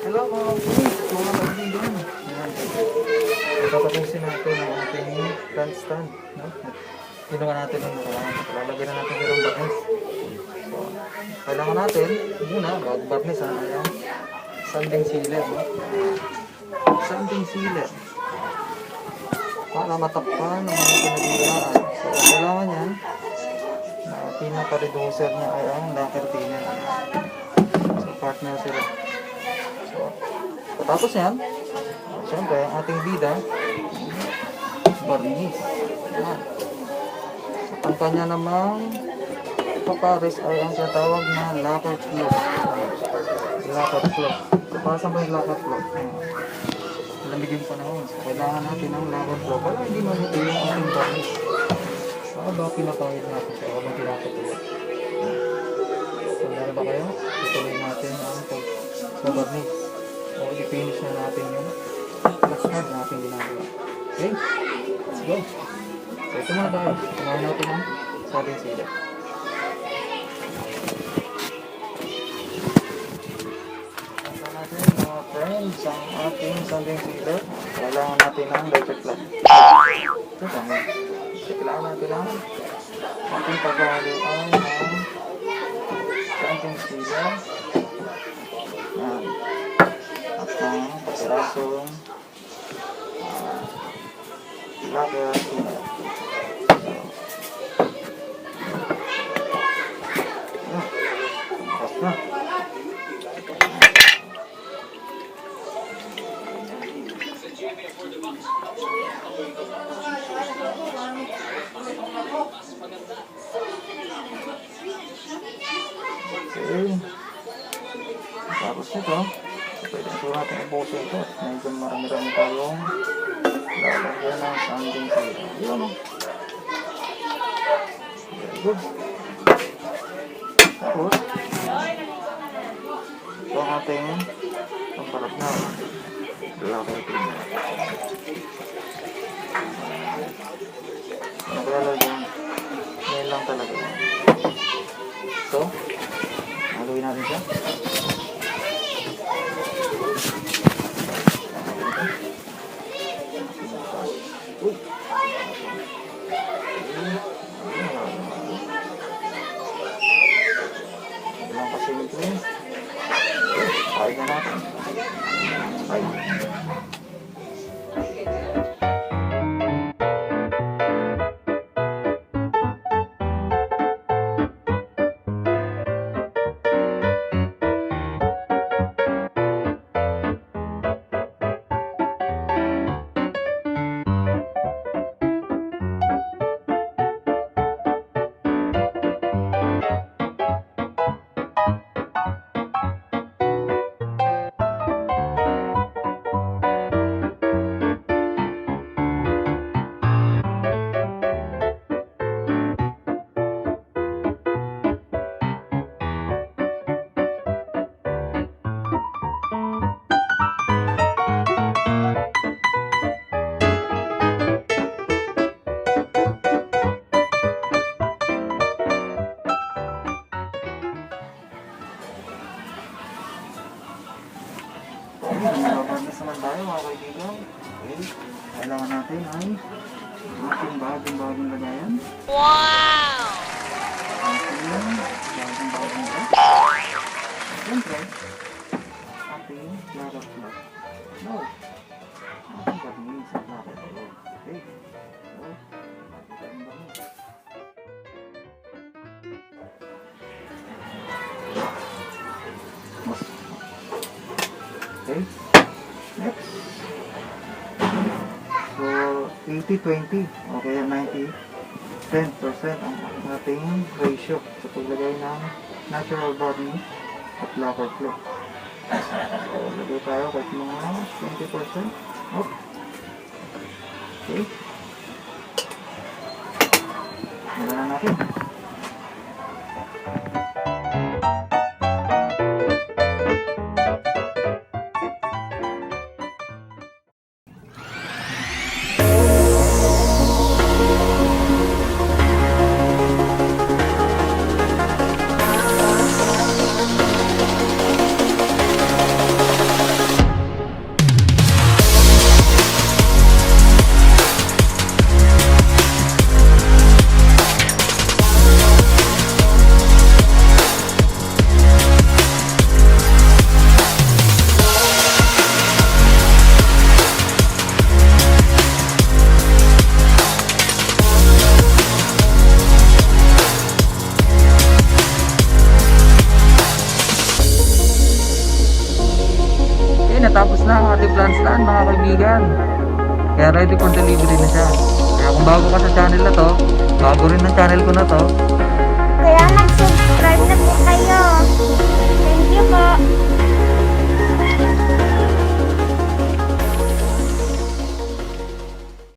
Salamat mga kaibigan. Tatapusin natin ang ating plant stand. No? Ginawa natin ang nakaraan. Lalagyan na natin yung barniz. So, kailangan natin muna, bago barniz, ay ang sanding sealer. No? Sanding sealer. Para matakpan ang mga pinagbilaan. So, kailangan yan na pinaka-reducer niya ay ang lacquer thinner. So, partner sila. So, tapos yan, siyempre, ang ating bida, barniz. Yan. Ang kanya namang papares ay ang tinatawag na lacquer flow. Lacquer flow. So, para saan ba yung lacquer flow? Lamig yung panahon. So, kailangan natin ng lacquer flow para hindi mamuti yung ating barniz. So, ba pinapahid natin siya habang pinapatuloy. So, meron ba kayo? Ituloy natin ang pag-barniz. O, i-finish na natin yung last card na ating ginagawa. Okay? Let's go! So, ito muna tayo. Kumain natin ang sardine sealer. Ito natin mga friends ang ating sardine sealer. Kailangan natin ang electric plug. Ito kami. Kailangan natin ang ating paghahaluan ng sardine sealer. Yan. At ang pasirasong lacquer thinner. Na. Okay. Tapos nito, pwede ito natin ubusin ito. Medyo marami-rami tayong lalagyan ng sanding sealer. Yun o. Very good. Tapos, ito ang ating pampalat na lacquer thinner. Naglalagyan, ngayon lang talaga. So, haluin natin siya. Uy! Ilang kasimple. Kain na natin. Kain. Barniz naman tayo mga kaibigan. Okay. Kailangan natin ay ating bagong lagayan. Wow! Ating bagong lagayan. Siyempre, ating lacquer flow. No. Ating barniz at lacquer flow. Okay. So, ating barniz. Okay. Next. So, 80-20 o kaya 90-10% ang ating ratio sa paglagay ng natural barniz at lacquer flow. So, lagay tayo kahit mga 20%. Oh. Okay. Wala na natin. Kaya ready for delivery na siya. Kaya kung bago ka sa channel na to, bago rin ng channel ko na to, Kaya mag-subscribe na po kayo. Thank you po.